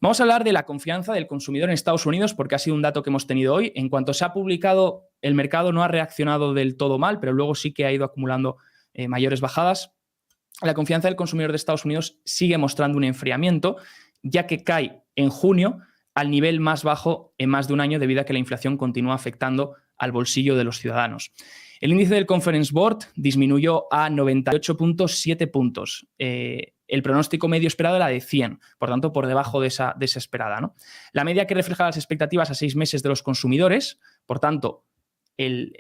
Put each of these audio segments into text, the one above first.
Vamos a hablar de la confianza del consumidor en Estados Unidos porque ha sido un dato que hemos tenido hoy. En cuanto se ha publicado, el mercado no ha reaccionado del todo mal, pero luego sí que ha ido acumulando mayores bajadas. La confianza del consumidor de Estados Unidos sigue mostrando un enfriamiento, ya que cae en junio al nivel más bajo en más de un año debido a que la inflación continúa afectando al bolsillo de los ciudadanos. El índice del Conference Board disminuyó a 98.7 puntos. El pronóstico medio esperado era de 100, por tanto, por debajo de esa esperada, ¿no? La media que refleja las expectativas a 6 meses de los consumidores, por tanto, el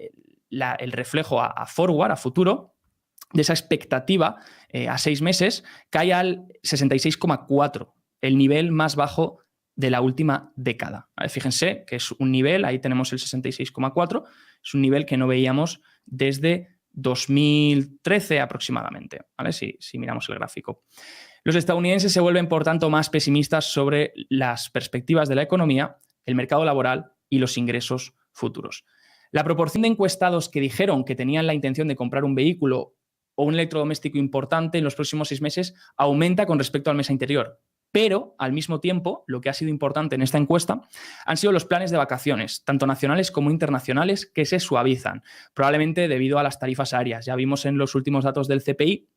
reflejo a forward, a futuro, de esa expectativa a 6 meses, cae al 66,4, el nivel más bajo de la última década. Fíjense que es un nivel, ahí tenemos el 66,4, es un nivel que no veíamos desde 2013 aproximadamente, ¿vale? Si miramos el gráfico. Los estadounidenses se vuelven, por tanto, más pesimistas sobre las perspectivas de la economía, el mercado laboral y los ingresos futuros. La proporción de encuestados que dijeron que tenían la intención de comprar un vehículo o un electrodoméstico importante en los próximos 6 meses aumenta con respecto al mes anterior. Pero, al mismo tiempo, lo que ha sido importante en esta encuesta han sido los planes de vacaciones, tanto nacionales como internacionales, que se suavizan, probablemente debido a las tarifas aéreas. Ya vimos en los últimos datos del CPI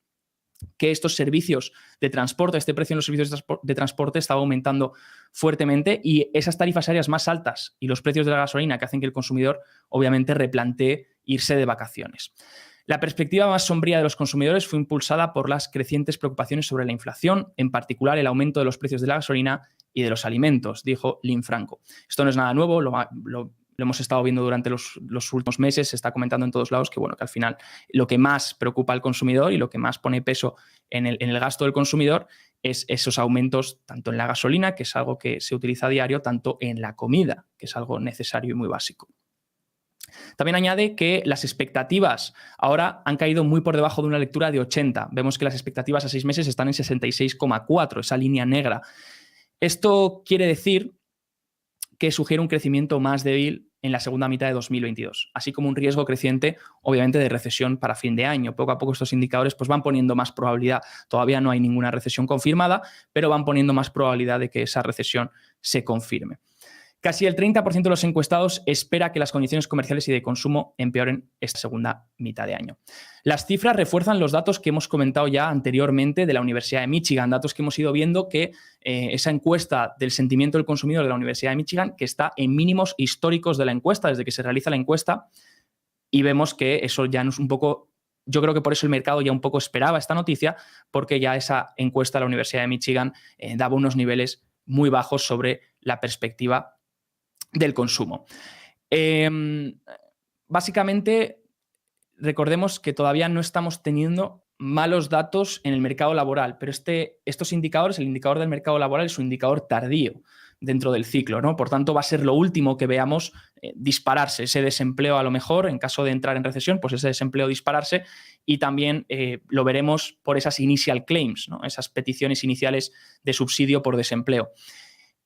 que estos servicios de transporte, este precio en los servicios de transporte estaba aumentando fuertemente y esas tarifas aéreas más altas y los precios de la gasolina que hacen que el consumidor, obviamente, replantee irse de vacaciones. La perspectiva más sombría de los consumidores fue impulsada por las crecientes preocupaciones sobre la inflación, en particular el aumento de los precios de la gasolina y de los alimentos, dijo Lynn Franco. Esto no es nada nuevo, lo hemos estado viendo durante los últimos meses, se está comentando en todos lados que, bueno, que al final lo que más preocupa al consumidor y lo que más pone peso en el gasto del consumidor es esos aumentos tanto en la gasolina, que es algo que se utiliza a diario, tanto en la comida, que es algo necesario y muy básico. También añade que las expectativas ahora han caído muy por debajo de una lectura de 80. Vemos que las expectativas a 6 meses están en 66,4, esa línea negra. Esto quiere decir que sugiere un crecimiento más débil en la segunda mitad de 2022, así como un riesgo creciente, obviamente, de recesión para fin de año. Poco a poco estos indicadores pues, van poniendo más probabilidad. Todavía no hay ninguna recesión confirmada, pero van poniendo más probabilidad de que esa recesión se confirme. Casi el 30% de los encuestados espera que las condiciones comerciales y de consumo empeoren esta segunda mitad de año. Las cifras refuerzan los datos que hemos comentado ya anteriormente de la Universidad de Michigan, datos que hemos ido viendo que esa encuesta del sentimiento del consumidor de la Universidad de Michigan, que está en mínimos históricos de la encuesta, desde que se realiza la encuesta, y vemos que eso ya no es un poco... Yo creo que por eso el mercado ya un poco esperaba esta noticia, porque ya esa encuesta de la Universidad de Michigan daba unos niveles muy bajos sobre la perspectiva del consumo. Básicamente, recordemos que todavía no estamos teniendo malos datos en el mercado laboral, pero estos indicadores, el indicador del mercado laboral es un indicador tardío dentro del ciclo, ¿no? Por tanto, va a ser lo último que veamos dispararse, ese desempleo a lo mejor, en caso de entrar en recesión, pues ese desempleo dispararse y también lo veremos por esas initial claims, ¿no? Esas peticiones iniciales de subsidio por desempleo.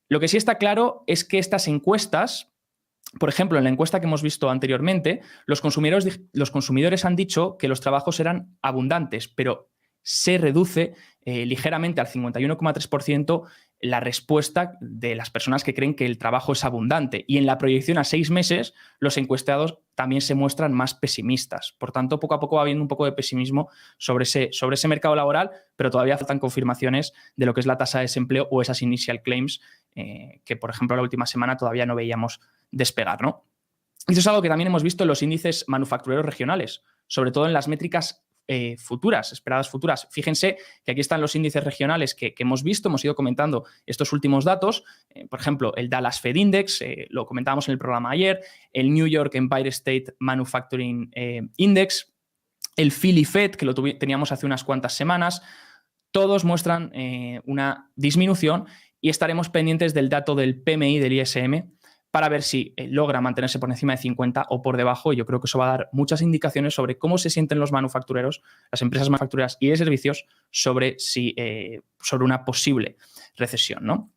Lo que sí está claro es que estas encuestas, por ejemplo, en la encuesta que hemos visto anteriormente, los consumidores han dicho que los trabajos eran abundantes, pero se reduce ligeramente al 51,3% la respuesta de las personas que creen que el trabajo es abundante. Y en la proyección a 6 meses, los encuestados también se muestran más pesimistas. Por tanto, poco a poco va habiendo un poco de pesimismo sobre ese mercado laboral, pero todavía faltan confirmaciones de lo que es la tasa de desempleo o esas initial claims que, por ejemplo, la última semana todavía no veíamos despegar, ¿no? Y eso es algo que también hemos visto en los índices manufactureros regionales, sobre todo en las métricas futuras, esperadas futuras. Fíjense que aquí están los índices regionales que hemos visto, hemos ido comentando estos últimos datos, por ejemplo, el Dallas Fed Index, lo comentábamos en el programa ayer, el New York Empire State Manufacturing Index, el Philly Fed, que lo teníamos hace unas cuantas semanas, todos muestran una disminución y estaremos pendientes del dato del PMI del ISM para ver si logra mantenerse por encima de 50 o por debajo. Y yo creo que eso va a dar muchas indicaciones sobre cómo se sienten los manufactureros, las empresas manufactureras y de servicios sobre una posible recesión, ¿no?